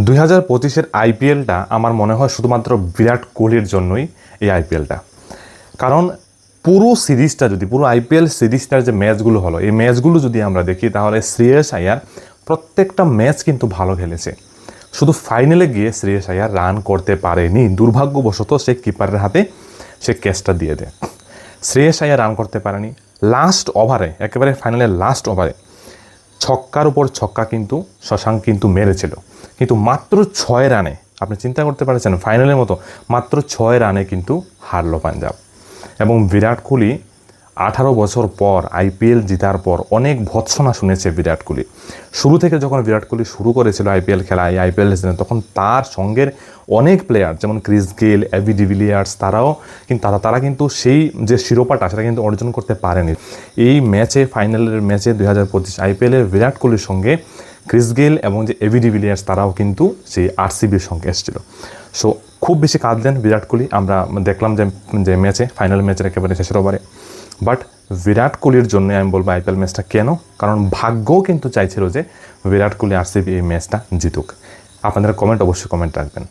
2025-এর আইপিএলটা আমার মনে হয় শুধুমাত্র বিরাট কোহলির জন্যই এই আইপিএলটা। কারণ পুরো আইপিএল সিরিজটার যে ম্যাচগুলো হলো, এই ম্যাচগুলো যদি আমরা দেখি তাহলে শ্রেয়স আয়ার প্রত্যেকটা ম্যাচ কিন্তু ভালো খেলেছে। শুধু ফাইনালে গিয়ে শ্রেয়স আয়ার রান করতে পারেনি, দুর্ভাগ্যবশত সে কিপারের হাতে সে ক্যাচটা দিয়ে দেয়। শ্রেয়স আয়ার রান করতে পারেনি। লাস্ট ওভারে, একেবারে ফাইনালের লাস্ট ওভারে ছক্কার উপর ছক্কা কিন্তু শশাঙ্ক কিন্তু মেরেছিল, কিন্তু মাত্র 6 রানে, আপনি চিন্তা করতে পারছেন ফাইনালের মতো মাত্র 6 রানে কিন্তু হারলো পাঞ্জাব। এবং বিরাট কোহলি 18 বছর পর আইপিএল জেতার পর অনেক ভৎসনা শুনেছে বিরাট কোহলি। শুরু থেকে যখন বিরাট কোহলি শুরু করেছিল আইপিএল খেলা, এই আইপিএল তখন তার সঙ্গের অনেক প্লেয়ার যেমন ক্রিস গেল, এবি ডিভিলিয়ার্স, তারা কিন্তু সেই যে শিরোপাটা সেটা কিন্তু অর্জন করতে পারেনি। এই ম্যাচে, ফাইনালের ম্যাচে 2025 আইপিএলের বিরাট কোহলির সঙ্গে ক্রিস গেল এবং যে এবি ডিভিলিয়ার্স তারাও কিন্তু সেই আরসিবির সঙ্গে এসেছিল। সো খুব বেশি কাঁদলেন বিরাট কোহলি, আমরা দেখলাম যে ম্যাচে, ফাইনাল ম্যাচের একেবারে শেষের ওভারে। বাট বিরাট কোহলির জন্য আমি বলবো আইপিএল ম্যাচটা কেন, কারণ ভাগ্যও কিন্তু চাইছিল যে বিরাট কোহলি আরসিবি এই ম্যাচটা জিতুক। আপনাদের কমেন্ট অবশ্যই কমেন্ট রাখবেন।